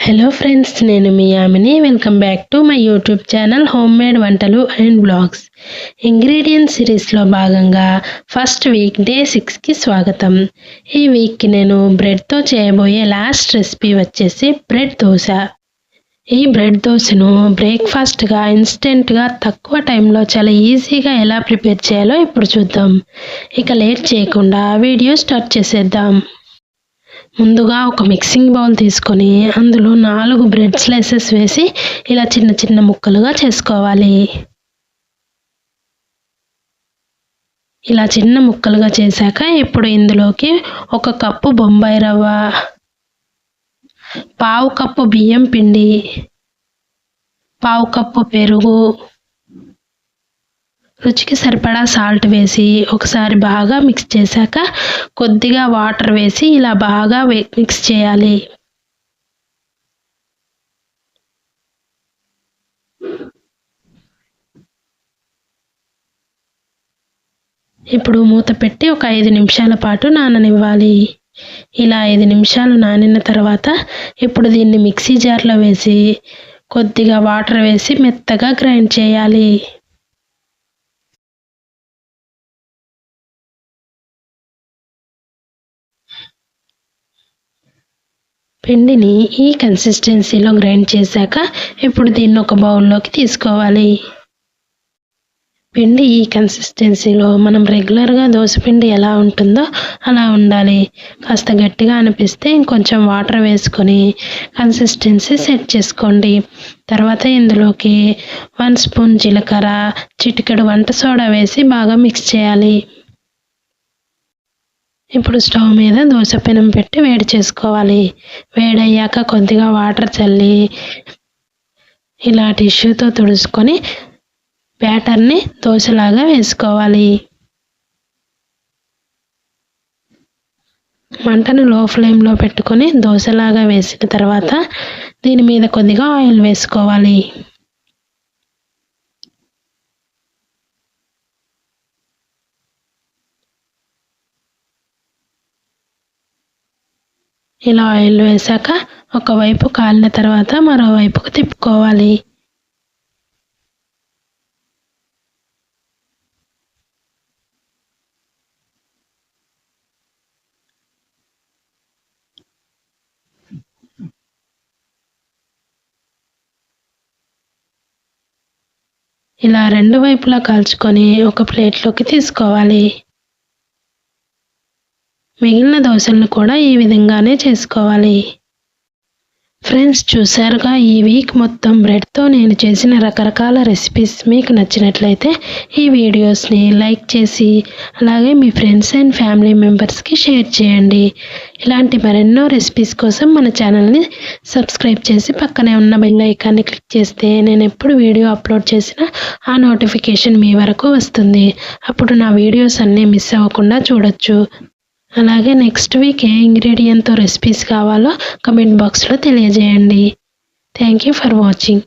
Hello friends, నేను మీ Yamini. Welcome back to my YouTube channel home made వంటలు and blogs. Ingredient సిరీస్లో భాగంగా ఫస్ట్ వీక్ డే 6కి స్వాగతం. ఈ వీక్కి నేను బ్రెడ్తో చేయబోయే లాస్ట్ రెసిపీ వచ్చేసి బ్రెడ్ దోశ. ఈ బ్రెడ్ దోశను బ్రేక్ఫాస్ట్గా ఇన్స్టెంట్గా తక్కువ టైంలో చాలా ఈజీగా ఎలా ప్రిపేర్ చేయాలో ఇప్పుడు చూద్దాం. ఇక లేట్ చేయకుండా వీడియో స్టార్ట్ చేసేద్దాం. ముందుగా ఒక మిక్సింగ్ బౌల్ తీసుకొని అందులో 4 బ్రెడ్ స్లైసెస్ వేసి ఇలా చిన్న చిన్న ముక్కలుగా చేసుకోవాలి. ఇలా చిన్న ముక్కలుగా చేశాక ఇప్పుడు ఇందులోకి 1 కప్పు బొంబాయి రవ్వ, 1/2 కప్పు బియ్యం పిండి, 1/2 కప్పు పెరుగు, రుచికి సరిపడా సాల్ట్ వేసి ఒకసారి బాగా మిక్స్ చేశాక కొద్దిగా వాటర్ వేసి ఇలా బాగా మిక్స్ చేయాలి. ఇప్పుడు మూత పెట్టి ఒక 5 నిమిషాల పాటు నాననివ్వాలి. ఇలా 5 నిమిషాలు నానిన తర్వాత ఇప్పుడు దీన్ని మిక్సీ జార్లో వేసి కొద్దిగా వాటర్ వేసి మెత్తగా గ్రైండ్ చేయాలి. పిండిని ఈ కన్సిస్టెన్సీలో గ్రైండ్ చేశాక ఇప్పుడు దీన్ని ఒక బౌల్లోకి తీసుకోవాలి. పిండి ఈ కన్సిస్టెన్సీలో మనం రెగ్యులర్గా దోసపిండి ఎలా ఉంటుందో అలా ఉండాలి. కాస్త గట్టిగా అనిపిస్తే ఇంకొంచెం వాటర్ వేసుకొని కన్సిస్టెన్సీ సెట్ చేసుకోండి. తర్వాత ఇందులోకి 1 స్పూన్ జీలకర్ర, చిటికెడు వంట సోడా వేసి బాగా మిక్స్ చేయాలి. ఇప్పుడు స్టవ్ మీద దోశ పెనం పెట్టి వేడి చేసుకోవాలి. వేడయ్యాక కొద్దిగా వాటర్ చల్లి ఇలా టిష్యూతో తుడుచుకొని బ్యాటర్ని దోశలాగా వేసుకోవాలి. మంటను లో ఫ్లేమ్లో పెట్టుకొని దోశలాగా వేసిన తర్వాత దీని మీద కొద్దిగా ఆయిల్ వేసుకోవాలి. ఇలా ఆయిల్ వేసాక ఒకవైపు కాలిన తర్వాత మరోవైపుకు తిప్పుకోవాలి. ఇలా 2 వైపులా కాల్చుకొని ఒక ప్లేట్లోకి తీసుకోవాలి. మిగిలిన దోశలను కూడా ఈ విధంగానే చేసుకోవాలి. ఫ్రెండ్స్, చూసారుగా ఈ వీక్ మొత్తం బ్రెడ్తో నేను చేసిన రకరకాల రెసిపీస్ మీకు నచ్చినట్లయితే ఈ వీడియోస్ని లైక్ చేసి అలాగే మీ ఫ్రెండ్స్ అండ్ ఫ్యామిలీ మెంబర్స్కి షేర్ చేయండి. ఇలాంటి మరెన్నో రెసిపీస్ కోసం మన ఛానల్ని సబ్స్క్రైబ్ చేసి పక్కనే ఉన్న బెల్ ఐకాన్ని క్లిక్ చేస్తే నేను ఎప్పుడు వీడియో అప్లోడ్ చేసినా ఆ నోటిఫికేషన్ మీ వరకు వస్తుంది. అప్పుడు నా వీడియోస్ అన్నీ మిస్ అవ్వకుండా చూడొచ్చు. అలాగే నెక్స్ట్ వీక్ ఏ ఇంగ్రీడియంట్తో రెసిపీస్ కావాలో కమెంట్ బాక్స్లో తెలియజేయండి. Thank you for watching.